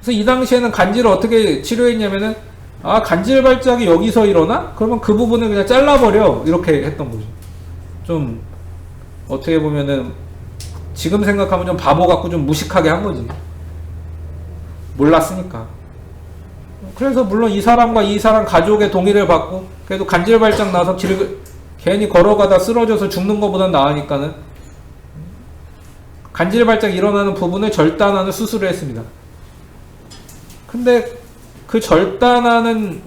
그래서 이 당시에는 간질을 어떻게 치료했냐면은, 아, 간질 발작이 여기서 일어나? 그러면 그 부분을 그냥 잘라버려. 이렇게 했던 거죠. 좀 어떻게 보면은 지금 생각하면 좀 바보 같고 좀 무식하게 한 거지. 몰랐으니까. 그래서 물론 이 사람과 이 사람 가족의 동의를 받고, 그래도 간질 발작 나서 괜히 걸어가다 쓰러져서 죽는 것보단 나으니까는 간질 발작 일어나는 부분을 절단하는 수술을 했습니다. 근데 그 절단한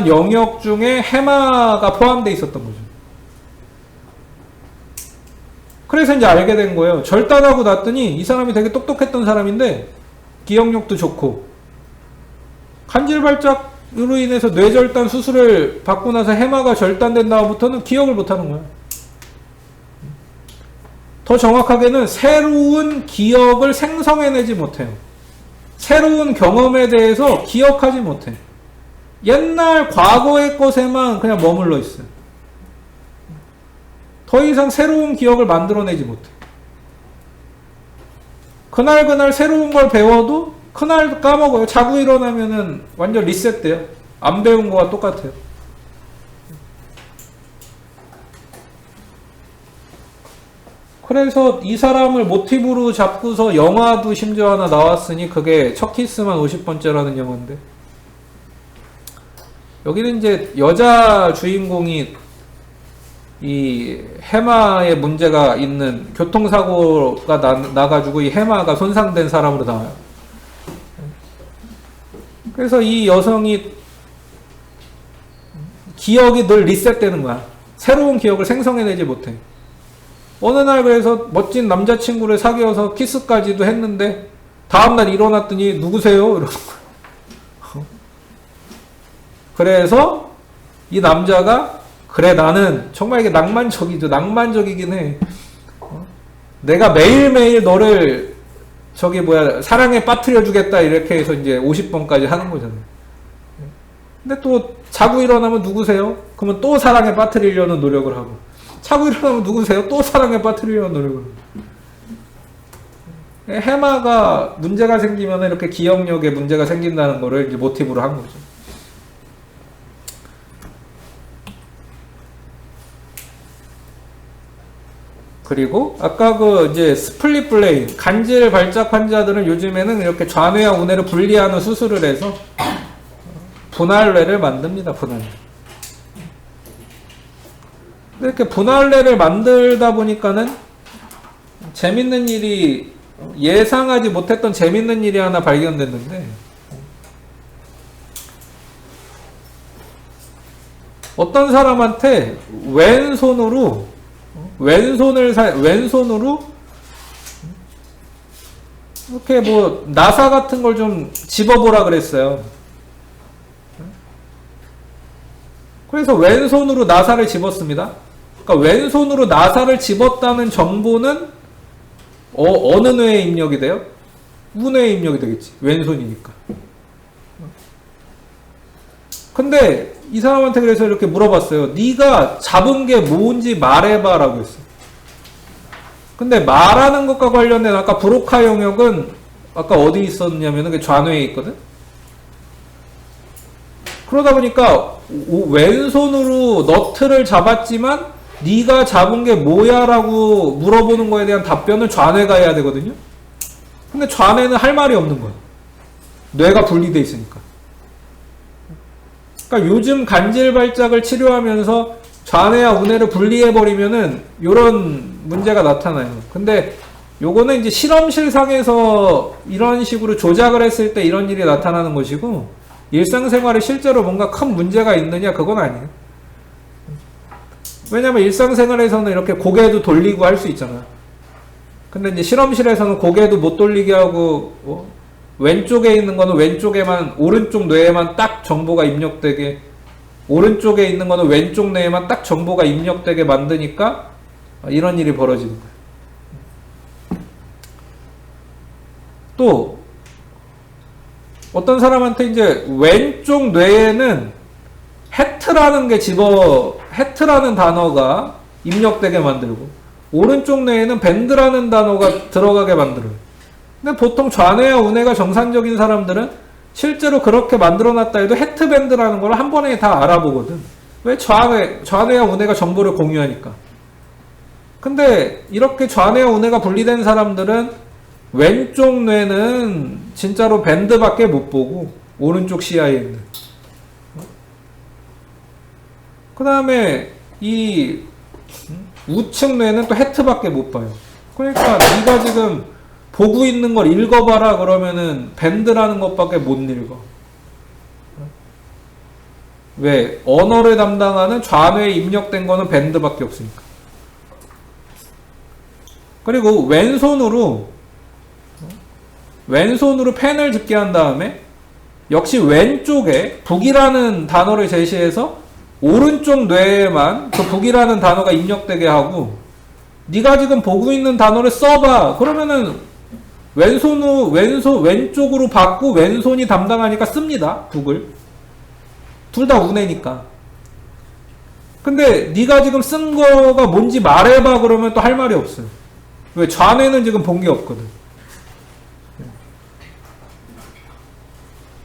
영역 중에 해마가 포함되어 있었던 거죠. 그래서 이제 알게 된 거예요. 절단하고 났더니 이 사람이 되게 똑똑했던 사람인데 기억력도 좋고, 간질 발작으로 인해서 뇌절단 수술을 받고 나서 해마가 절단된 다음부터는 기억을 못하는 거야. 더 정확하게는 새로운 기억을 생성해내지 못해요. 새로운 경험에 대해서 기억하지 못해. 옛날 과거의 것에만 그냥 머물러 있어요. 더 이상 새로운 기억을 만들어내지 못해. 그날 새로운 걸 배워도 그날 까먹어요. 자고 일어나면은 완전 리셋돼요. 안 배운 거와 똑같아요. 그래서 이 사람을 모티브로 잡고서 영화도 심지어 하나 나왔으니, 그게 첫 키스만 50번째라는 영화인데, 여기는 이제 여자 주인공이 이 해마에 문제가 있는 교통사고가 나가지고 이 해마가 손상된 사람으로 나와요. 그래서 이 여성이 기억이 늘 리셋되는 거야. 새로운 기억을 생성해내지 못해. 어느 날 그래서 멋진 남자친구를 사귀어서 키스까지도 했는데 다음날 일어났더니 누구세요? 이러는 거야. 그래서 이 남자가, 그래, 나는 정말 이게 낭만적이죠. 낭만적이긴 해. 내가 매일매일 너를 사랑에 빠뜨려 주겠다, 이렇게 해서 이제 50번까지 하는 거잖아요. 근데 또 자고 일어나면 누구세요? 그러면 또 사랑에 빠뜨리려는 노력을 하고, 자고 일어나면 누구세요? 또 사랑에 빠뜨리려는 노력을 하고. 해마가 문제가 생기면 이렇게 기억력에 문제가 생긴다는 거를 이제 모티브로 한 거죠. 그리고 아까 그 이제 스플릿 블레인, 간질 발작 환자들은 요즘에는 이렇게 좌뇌와 우뇌를 분리하는 수술을 해서 분할뇌를 만듭니다. 분할뇌. 이렇게 분할뇌를 만들다 보니까는 재밌는 일이, 예상하지 못했던 재밌는 일이 하나 발견됐는데, 어떤 사람한테 왼손으로 이렇게 뭐 나사 같은 걸 좀 집어보라 그랬어요. 그래서 왼손으로 나사를 집었습니다. 그러니까 왼손으로 나사를 집었다는 정보는 어느 뇌에 입력이 돼요? 우뇌에 입력이 되겠지. 왼손이니까. 근데 이 사람한테 그래서 이렇게 물어봤어요. 네가 잡은 게 뭔지 말해봐 라고 했어요. 근데 말하는 것과 관련된 아까 브로카 영역은 아까 어디 있었냐면 그 좌뇌에 있거든. 그러다 보니까 왼손으로 너트를 잡았지만 네가 잡은 게 뭐야 라고 물어보는 거에 대한 답변을 좌뇌가 해야 되거든요. 근데 좌뇌는 할 말이 없는 거야. 뇌가 분리돼 있으니까. 그러니까 요즘 간질 발작을 치료하면서 좌뇌와 우뇌를 분리해버리면은 요런 문제가 나타나요. 근데 요거는 이제 실험실 상에서 이런 식으로 조작을 했을 때 이런 일이 나타나는 것이고, 일상생활에 실제로 뭔가 큰 문제가 있느냐, 그건 아니에요. 왜냐면 일상생활에서는 이렇게 고개도 돌리고 할 수 있잖아. 근데 이제 실험실에서는 고개도 못 돌리게 하고, 왼쪽에 있는 거는 왼쪽에만, 오른쪽 뇌에만 딱 정보가 입력되게, 오른쪽에 있는 거는 왼쪽 뇌에만 딱 정보가 입력되게 만드니까 이런 일이 벌어지는 거예요. 또 어떤 사람한테 이제 왼쪽 뇌에는 해트라는 단어가 입력되게 만들고, 오른쪽 뇌에는 밴드라는 단어가 들어가게 만들어요. 근데 보통 좌뇌와 우뇌가 정상적인 사람들은 실제로 그렇게 만들어놨다 해도 해트밴드라는 걸 한 번에 다 알아보거든. 왜? 좌뇌와 우뇌가 정보를 공유하니까. 근데 이렇게 좌뇌와 우뇌가 분리된 사람들은 왼쪽 뇌는 진짜로 밴드밖에 못 보고, 오른쪽 시야에 있는. 그 다음에 이 우측 뇌는 또 해트밖에 못 봐요. 그러니까 네가 지금 보고 있는 걸 읽어봐라 그러면은 밴드라는 것밖에 못 읽어. 왜? 언어를 담당하는 좌뇌에 입력된 거는 밴드밖에 없으니까. 그리고 왼손으로 펜을 짚게 한 다음에 역시 왼쪽에 북이라는 단어를 제시해서 오른쪽 뇌에만 그 북이라는 단어가 입력되게 하고, 네가 지금 보고 있는 단어를 써봐 그러면은 왼쪽으로 받고 왼손이 담당하니까 씁니다. 북을. 둘 다 우뇌니까. 근데 네가 지금 쓴 거가 뭔지 말해봐 그러면 또 할 말이 없어요. 왜? 좌뇌는 지금 본 게 없거든.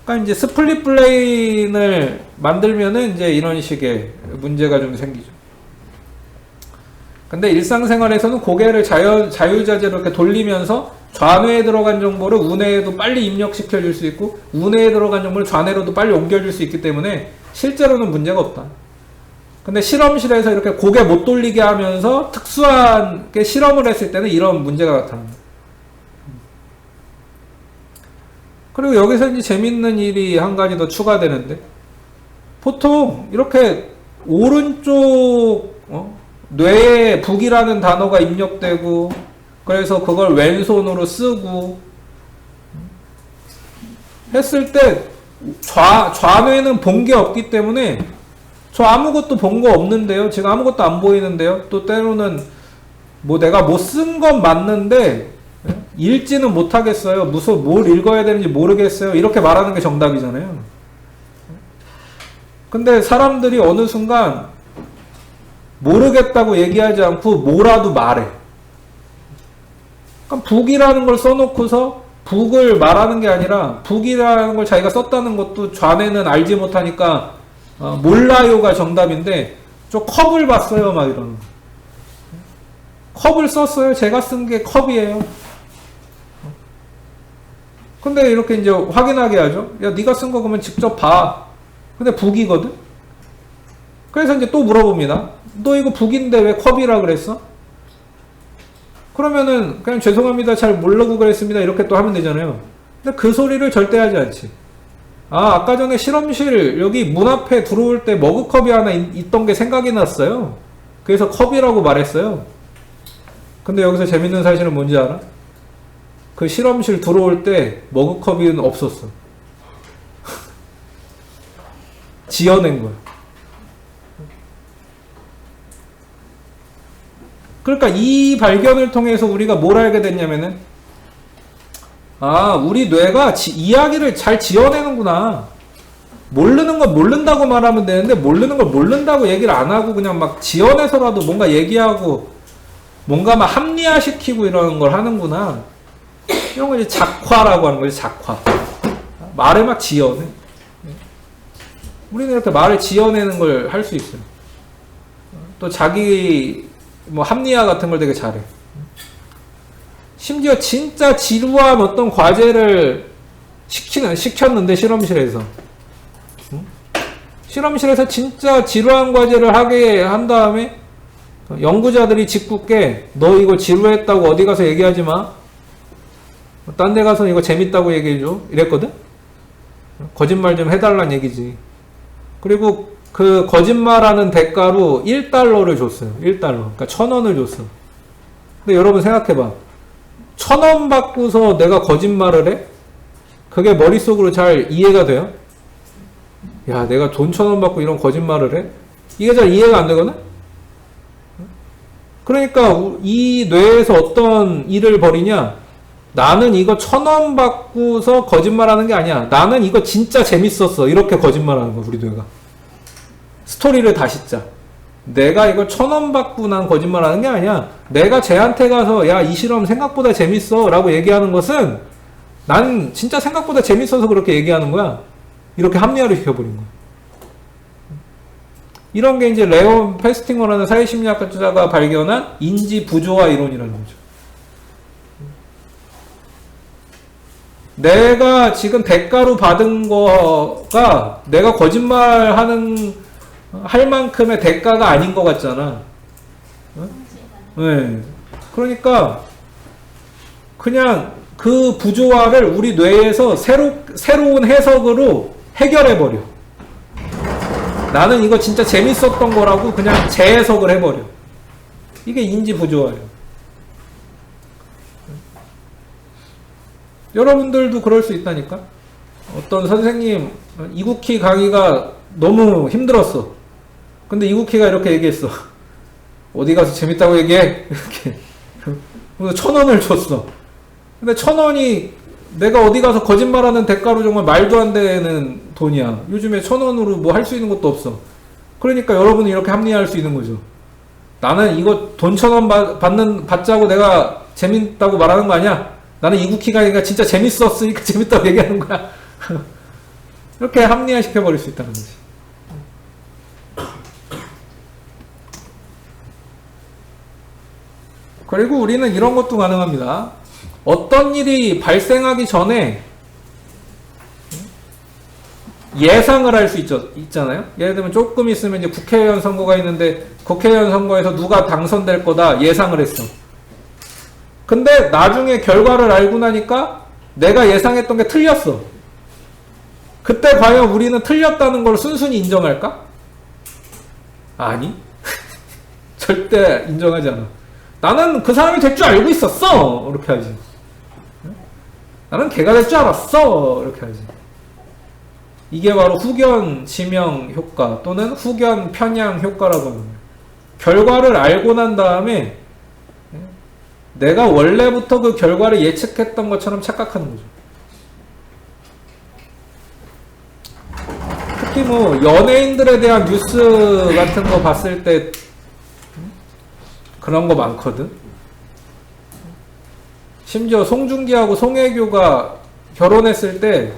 그러니까 이제 스플릿 블레인을 만들면은 이제 이런 식의 문제가 좀 생기죠. 근데 일상생활에서는 고개를 자유자재로 이렇게 돌리면서 좌뇌에 들어간 정보를 우뇌에도 빨리 입력시켜 줄 수 있고, 우뇌에 들어간 정보를 좌뇌로도 빨리 옮겨줄 수 있기 때문에 실제로는 문제가 없다. 근데 실험실에서 이렇게 고개 못 돌리게 하면서 특수한 실험을 했을 때는 이런 문제가 나타납니다. 그리고 여기서 이제 재밌는 일이 한 가지 더 추가되는데, 보통 이렇게 오른쪽 뇌에 북이라는 단어가 입력되고, 그래서 그걸 왼손으로 쓰고 했을 때 좌뇌는 본 게 없기 때문에 저 아무것도 본 거 없는데요, 지금 아무것도 안 보이는데요, 또 때로는 뭐 내가 뭐 쓴 건 맞는데 읽지는 못하겠어요, 뭘 읽어야 되는지 모르겠어요, 이렇게 말하는 게 정답이잖아요. 근데 사람들이 어느 순간 모르겠다고 얘기하지 않고 뭐라도 말해. 그러니까 북이라는 걸 써놓고서 북을 말하는 게 아니라 북이라는 걸 자기가 썼다는 것도 좌뇌는 알지 못하니까 몰라요가 정답인데, 저 컵을 봤어요 막 이러는 거. 컵을 썼어요, 제가 쓴 게 컵이에요. 근데 이렇게 이제 확인하게 하죠. 야, 네가 쓴 거 그러면 직접 봐. 근데 북이거든. 그래서 이제 또 물어봅니다. 너 이거 북인데 왜 컵이라 그랬어? 그러면은 그냥 죄송합니다, 잘 모르고 그랬습니다, 이렇게 또 하면 되잖아요. 근데 그 소리를 절대 하지 않지. 아까 전에 실험실 여기 문 앞에 들어올 때 머그컵이 하나 있던 게 생각이 났어요. 그래서 컵이라고 말했어요. 근데 여기서 재밌는 사실은 뭔지 알아? 그 실험실 들어올 때 머그컵이 없었어. 지어낸 거야. 그러니까 이 발견을 통해서 우리가 뭘 알게 됐냐면은, 우리 뇌가 이야기를 잘 지어내는구나. 모르는 건 모른다고 말하면 되는데, 모르는 걸 모른다고 얘기를 안 하고 그냥 막 지어내서라도 뭔가 얘기하고 뭔가 막 합리화시키고 이러는 걸 하는구나. 이런 걸 이제 작화라고 하는 거지, 작화. 말을 막 지어내. 우리는 이렇게 말을 지어내는 걸 할 수 있어요. 또 자기 뭐 합리화 같은 걸 되게 잘해. 심지어 진짜 지루한 어떤 과제를 시켰는데 실험실에서 실험실에서 진짜 지루한 과제를 하게 한 다음에 연구자들이 짓궂게 너 이거 지루했다고 어디 가서 얘기하지 마. 딴 데 가서 이거 재밌다고 얘기해줘. 이랬거든? 거짓말 좀 해달란 얘기지. 그리고 그 거짓말하는 대가로 1달러를 줬어요. 1달러. 그러니까 1,000원을 줬어. 근데 여러분 생각해봐. 1,000원 받고서 내가 거짓말을 해? 그게 머릿속으로 잘 이해가 돼요? 야, 내가 돈 1,000원 받고 이런 거짓말을 해? 이게 잘 이해가 안 되거든? 그러니까 이 뇌에서 어떤 일을 벌이냐? 나는 이거 1,000원 받고서 거짓말하는 게 아니야. 나는 이거 진짜 재밌었어. 이렇게 거짓말하는 거야, 우리 뇌가. 스토리를 다시 짜. 내가 이거 1,000원 받고 난 거짓말하는 게 아니야. 내가 쟤한테 가서 야, 이 실험 생각보다 재밌어 라고 얘기하는 것은 난 진짜 생각보다 재밌어서 그렇게 얘기하는 거야. 이렇게 합리화를 시켜버린 거야. 이런 게 이제 레온 페스팅어라는 사회심리학자가 발견한 인지 부조화 이론이라는 거죠. 내가 지금 대가로 받은 거가 내가 거짓말하는 할 만큼의 대가가 아닌 것 같잖아. 네. 그러니까 그냥 그 부조화를 우리 뇌에서 새로운 해석으로 해결해버려. 나는 이거 진짜 재밌었던 거라고 그냥 재해석을 해버려. 이게 인지 부조화예요. 여러분들도 그럴 수 있다니까. 어떤 선생님 이국희 강의가 너무 힘들었어. 근데 이국희가 이렇게 얘기했어. 어디 가서 재밌다고 얘기해. 이렇게. 그래서 1,000원을 줬어. 근데 1,000원이 내가 어디 가서 거짓말하는 대가로 정말 말도 안 되는 돈이야. 요즘에 1,000원으로 뭐 할 수 있는 것도 없어. 그러니까 여러분은 이렇게 합리화할 수 있는 거죠. 나는 이거 돈 1,000원 받자고 내가 재밌다고 말하는 거 아니야. 나는 이국희가 진짜 재밌었으니까 재밌다고 얘기하는 거야. 이렇게 합리화 시켜버릴 수 있다는 거지. 그리고 우리는 이런 것도 가능합니다. 어떤 일이 발생하기 전에 예상을 할 수 있잖아요. 예를 들면 조금 있으면 이제 국회의원 선거가 있는데 국회의원 선거에서 누가 당선될 거다 예상을 했어. 근데 나중에 결과를 알고 나니까 내가 예상했던 게 틀렸어. 그때 과연 우리는 틀렸다는 걸 순순히 인정할까? 아니. 절대 인정하지 않아. 나는 그 사람이 될 줄 알고 있었어. 이렇게 하지. 나는 걔가 될 줄 알았어. 이렇게 하지. 이게 바로 후견 지명 효과 또는 후견 편향 효과라고 하는 거예요. 결과를 알고 난 다음에 내가 원래부터 그 결과를 예측했던 것처럼 착각하는 거죠. 특히 뭐 연예인들에 대한 뉴스 같은 거 봤을 때 그런 거 많거든. 심지어 송중기하고 송혜교가 결혼했을 때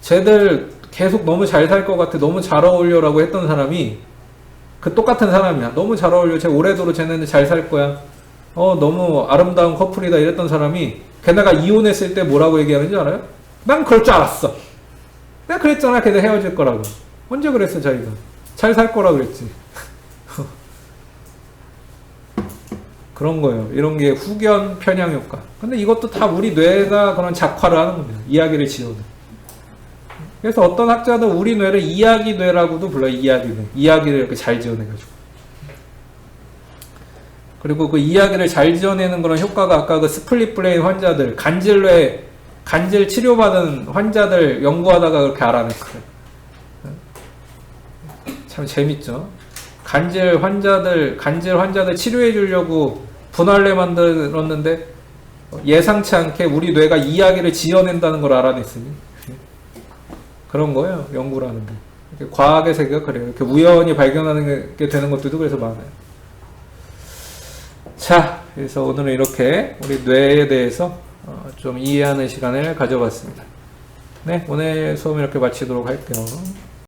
쟤들 계속 너무 잘 살 것 같아, 너무 잘 어울려라고 했던 사람이 그 똑같은 사람이야. 너무 잘 어울려, 쟤 오래도록 쟤네는 잘 살 거야, 너무 아름다운 커플이다 이랬던 사람이 걔네가 이혼했을 때 뭐라고 얘기하는지 알아요? 난 그럴 줄 알았어. 내가 그랬잖아, 걔네 헤어질 거라고. 언제 그랬어 자기가? 잘 살 거라고 그랬지. 그런 거예요. 이런 게 후견 편향 효과. 근데 이것도 다 우리 뇌가 그런 작화를 하는 겁니다. 이야기를 지어내. 그래서 어떤 학자들은 우리 뇌를 이야기 뇌라고도 불러요. 이야기 뇌. 이야기를 이렇게 잘 지어내가지고. 그리고 그 이야기를 잘 지어내는 그런 효과가 아까 그 스플릿 브레인 환자들, 간질 치료받은 환자들 연구하다가 그렇게 알아냈어요. 참 재밌죠? 간질 환자들 치료해 주려고 분할뇌 만들었는데 예상치 않게 우리 뇌가 이야기를 지어낸다는 걸 알아냈으니 그런 거예요. 연구를 하는 게. 과학의 세계가 그래요. 이렇게 우연히 발견하는 게 되는 것들도 그래서 많아요. 자, 그래서 오늘은 이렇게 우리 뇌에 대해서 좀 이해하는 시간을 가져봤습니다. 네, 오늘 수업 이렇게 마치도록 할게요.